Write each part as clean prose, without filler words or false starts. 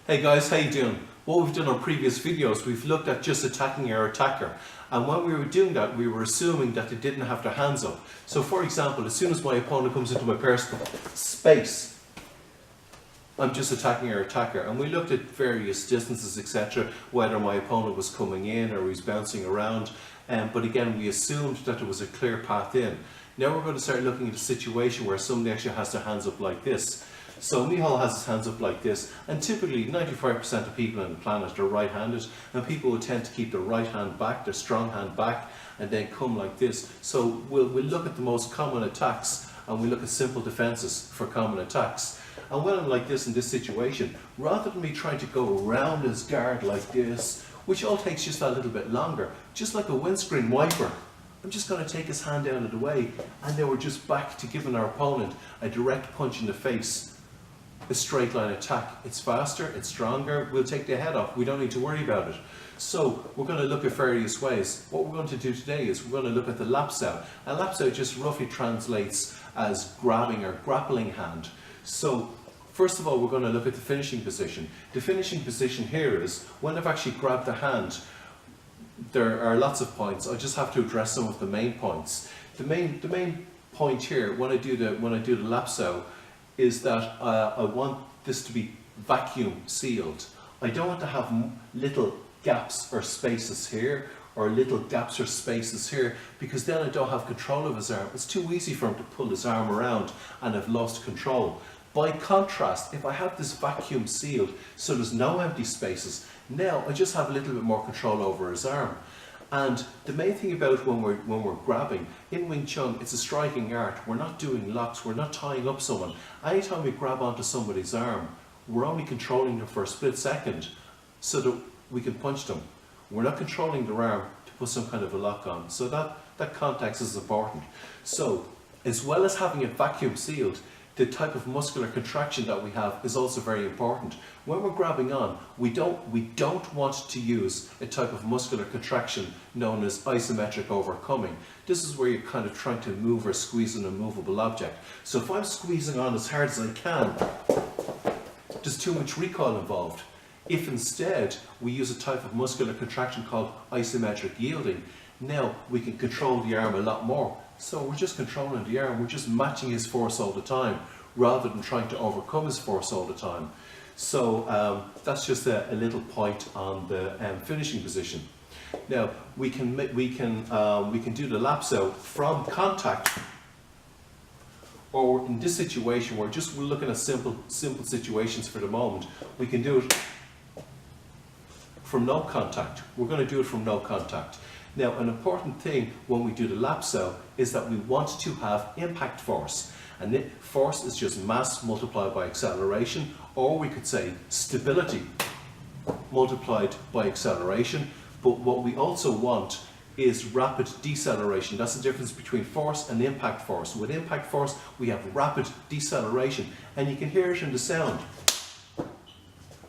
Hey guys, how you doing? What we've done on previous videos, we've looked at just attacking our attacker. And when we were doing that, we were assuming that they didn't have their hands up. So for example, as soon as my opponent comes into my personal space, I'm just attacking our attacker. And we looked at various distances, etc., whether my opponent was coming in or he's bouncing around. But again, we assumed that there was a clear path in. Now we're going to start looking at a situation where somebody actually has their hands up like this. So Michal has his hands up like this, and typically 95% of people on the planet are right-handed, and people will tend to keep their right hand back, their strong hand back, and then come like this. So we'll look at the most common attacks, and we look at simple defences for common attacks. And when I'm like this in this situation, rather than me trying to go around his guard like this, which all takes just a little bit longer, just like a windscreen wiper, I'm just going to take his hand out of the way, and then we're just back to giving our opponent a direct punch in the face. A straight line attack. It's faster, it's stronger, we'll take the head off, we don't need to worry about it. So we're going to look at various ways. What we're going to do today is we're going to look at the lapsao. And lapsao just roughly translates as grabbing or grappling hand. So first of all, we're going to look at the finishing position. The finishing position here is when I've actually grabbed the hand, there are lots of points. I just have to address some of the main points. The main point here when I do the lapsao is that I want this to be vacuum sealed. I don't want to have little gaps or spaces here, or little gaps or spaces here, because then I don't have control of his arm. It's too easy for him to pull his arm around and I've lost control. By contrast, if I have this vacuum sealed, so there's no empty spaces, now I just have a little bit more control over his arm. And the main thing about when we're grabbing, in Wing Chun, it's a striking art. We're not doing locks, we're not tying up someone. Anytime we grab onto somebody's arm, we're only controlling them for a split second so that we can punch them. We're not controlling their arm to put some kind of a lock on. So that context is important. So, as well as having it vacuum sealed, the type of muscular contraction that we have is also very important. When we're grabbing on, we don't want to use a type of muscular contraction known as isometric overcoming. This is where you're kind of trying to move or squeeze an immovable object. So if I'm squeezing on as hard as I can, there's too much recoil involved. If instead we use a type of muscular contraction called isometric yielding, now we can control the arm a lot more. So we're just controlling the arm, we're just matching his force all the time, rather than trying to overcome his force all the time. So that's just a little point on the finishing position. Now we can do the lapsao from contact, or in this situation we're looking at simple situations for the moment. We can do it from no contact. We're going to do it from no contact. Now, an important thing when we do the lapsao is that we want to have impact force. And force is just mass multiplied by acceleration, or we could say stability multiplied by acceleration. But what we also want is rapid deceleration. That's the difference between force and impact force. With impact force, we have rapid deceleration, and you can hear it in the sound.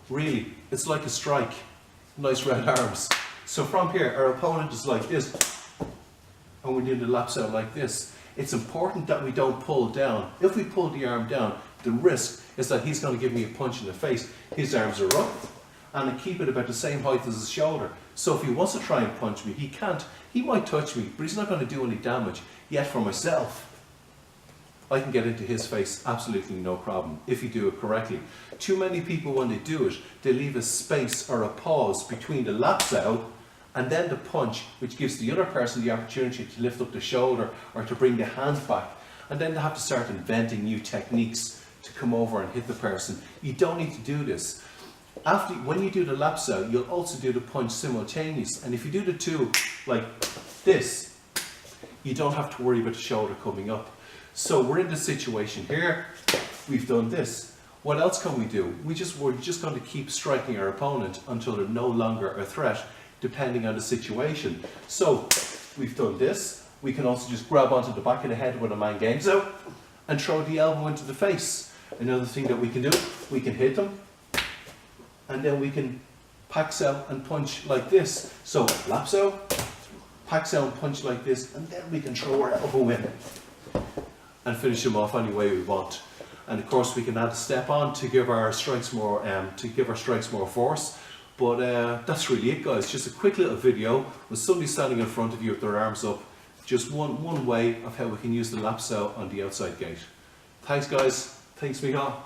Really, it's like a strike. Nice red arms. So from here, our opponent is like this, and we're doing the lapsao like this. It's important that we don't pull down. If we pull the arm down, the risk is that he's going to give me a punch in the face. His arms are up, and I keep it about the same height as his shoulder. So if he wants to try and punch me, he can't. He might touch me, but he's not going to do any damage. Yet for myself, I can get into his face absolutely no problem, if you do it correctly. Too many people, when they do it, they leave a space or a pause between the lapsao and then the punch, which gives the other person the opportunity to lift up the shoulder or to bring the hand back. And then they have to start inventing new techniques to come over and hit the person. You don't need to do this. When you do the lapsao, you'll also do the punch simultaneous. And if you do the two like this, you don't have to worry about the shoulder coming up. So we're in this situation here, we've done this. What else can we do? We're just going to keep striking our opponent until they're no longer a threat, depending on the situation. So we've done this. We can also just grab onto the back of the head when a man gains out and throw the elbow into the face. Another thing that we can do, we can hit them, and then we can paksao and punch like this. So lapsao, paksao and punch like this, and then we can throw our elbow in and finish him off any way we want. and of course we can add a step on to give our strikes more force. But that's really it, guys. Just a quick little video with somebody standing in front of you with their arms up. Just one way of how we can use the lap saw on the outside gate. Thanks, guys. Thanks, Michal.